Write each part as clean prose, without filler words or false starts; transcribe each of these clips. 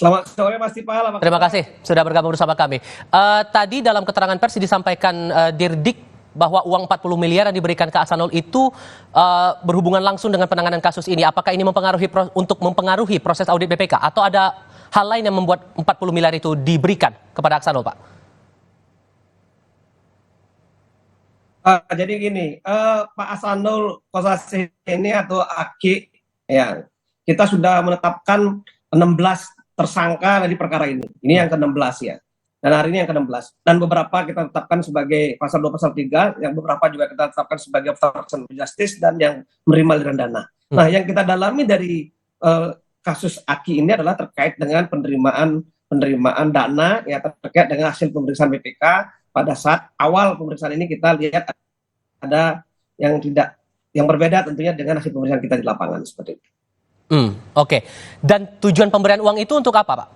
Selamat sore Mas Tipal, apa Terima kabar? kasih sudah bergabung bersama kami. Tadi dalam keterangan pers disampaikan Dirdik bahwa uang 40 miliar yang diberikan ke Ahsanul itu berhubungan langsung dengan penanganan kasus ini. Apakah ini untuk mempengaruhi proses audit BPK atau ada hal lain yang membuat 40 miliar itu diberikan kepada Ahsanul, Pak? Jadi gini, Pak Ahsanul Kossasi ini atau Aki, ya, kita sudah menetapkan 16 tersangka dari perkara ini. Ini yang ke-16 ya. Dan hari ini yang ke-16. Dan beberapa kita tetapkan sebagai pasal 2 pasal 3, yang beberapa juga kita tetapkan sebagai obstruction of justice dan yang menerima aliran dana. Nah, yang kita dalami dari kasus Aki ini adalah terkait dengan penerimaan dana ya, terkait dengan hasil pemeriksaan BPK. Pada saat awal pemeriksaan ini kita lihat ada yang berbeda tentunya dengan hasil pemeriksaan kita di lapangan seperti itu. Oke. Dan tujuan pemberian uang itu untuk apa, Pak?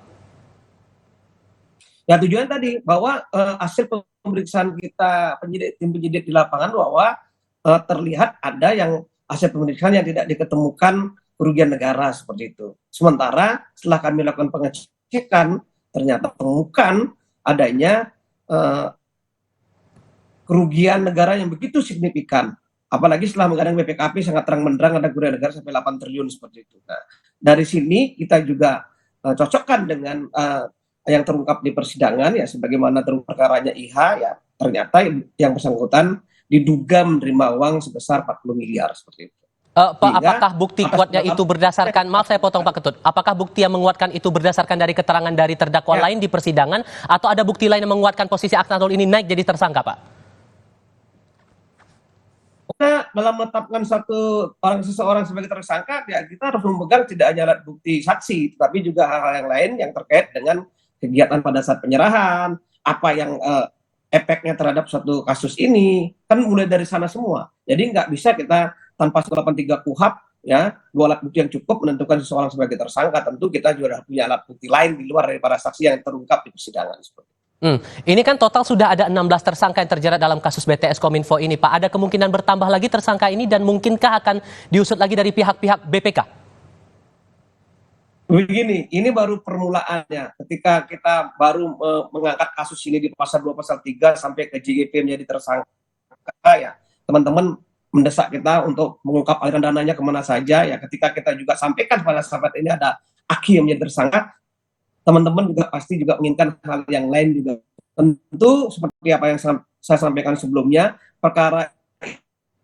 Ya tujuan tadi bahwa hasil pemeriksaan kita tim penyidik di lapangan bahwa terlihat ada yang hasil pemeriksaan yang tidak diketemukan kerugian negara seperti itu. Sementara setelah kami lakukan pengecekan ternyata temukan adanya kerugian negara yang begitu signifikan, apalagi setelah mengadang BPKP sangat terang benderang ada kerugian negara sampai 8 triliun seperti itu. Nah, dari sini kita juga cocokkan dengan yang terungkap di persidangan ya, sebagaimana terungkap perkaranya IH ya, ternyata yang bersangkutan diduga menerima uang sebesar 40 miliar seperti itu. Pak, apakah bukti kuatnya itu berdasarkan, maaf saya potong Pak Ketut, apakah bukti yang menguatkan itu berdasarkan dari keterangan dari terdakwa lain di persidangan, atau ada bukti lain yang menguatkan posisi Ahsanul ini naik jadi tersangka, Pak? Kita dalam menetapkan seseorang sebagai tersangka, ya kita harus memegang tidak hanya alat bukti saksi, tapi juga hal-hal yang lain yang terkait dengan kegiatan pada saat penyerahan, apa yang efeknya terhadap suatu kasus ini, kan mulai dari sana semua. Jadi nggak bisa kita tanpa 183 KUHP, ya, 2 alat bukti yang cukup menentukan seseorang sebagai tersangka. Tentu kita juga punya alat bukti lain di luar daripada saksi yang terungkap di persidangan seperti itu. Ini kan total sudah ada 16 tersangka yang terjerat dalam kasus BTS Kominfo ini, Pak. Ada kemungkinan bertambah lagi tersangka ini dan mungkinkah akan diusut lagi dari pihak-pihak BPK? Begini, ini baru permulaannya. Ketika kita baru mengangkat kasus ini di pasal 2 pasal 3 sampai ke JGP menjadi tersangka, ya teman-teman mendesak kita untuk mengungkap aliran dananya kemana saja. Ya ketika kita juga sampaikan pada sahabat ini ada Aki yang menjadi tersangka, teman-teman juga pasti juga menginginkan hal yang lain juga. Tentu seperti apa yang saya sampaikan sebelumnya, perkara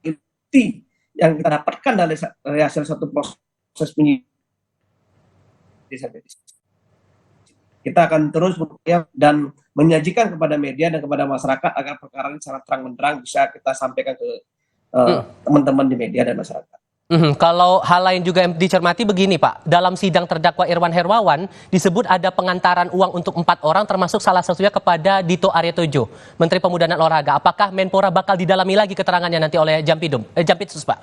inti yang kita dapatkan dari hasil satu proses penyidikan, kita akan terus berupaya dan menyajikan kepada media dan kepada masyarakat agar perkara ini secara terang benderang bisa kita sampaikan ke teman-teman di media dan masyarakat. Kalau hal lain juga yang dicermati begini, Pak, dalam sidang terdakwa Irwan Hermawan disebut ada pengantaran uang untuk 4 orang termasuk salah satunya kepada Dito Aryo Tejo, Menteri Pemuda dan Olahraga. Apakah Menpora bakal didalami lagi keterangannya nanti oleh Jampitsus, Pak?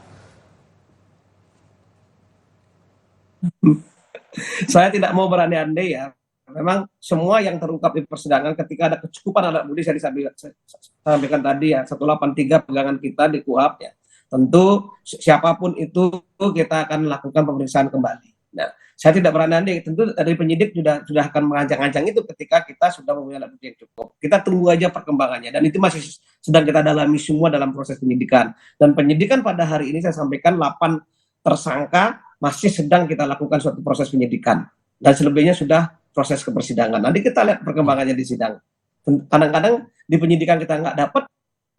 Saya tidak mau berandai-andai ya. Memang semua yang terungkap di persidangan ketika ada kecukupan alat bukti, saya sampaikan tadi ya, 183 pegangan kita di KUHP ya. Tentu siapapun itu kita akan lakukan pemeriksaan kembali. Nah, saya tidak berandai-andai, tentu dari penyidik sudah akan mengancang-ancang itu ketika kita sudah mempunyai alat bukti yang cukup. Kita tunggu aja perkembangannya dan itu masih sedang kita dalami semua dalam proses penyidikan. Dan penyidikan pada hari ini saya sampaikan 8 tersangka masih sedang kita lakukan suatu proses penyidikan dan selebihnya sudah proses ke persidangan. Nanti kita lihat perkembangannya di sidang. Kadang-kadang di penyidikan kita nggak dapat,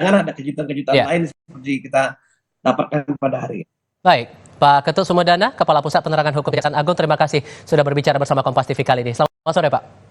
jangan ada kejutan-kejutan lain seperti kita dapatkan pada hari ini. Baik, Pak Ketut Sumedana, Kepala Pusat Penerangan Hukum Kejaksaan Agung, terima kasih sudah berbicara bersama Kompas TV kali ini. Selamat sore, Pak.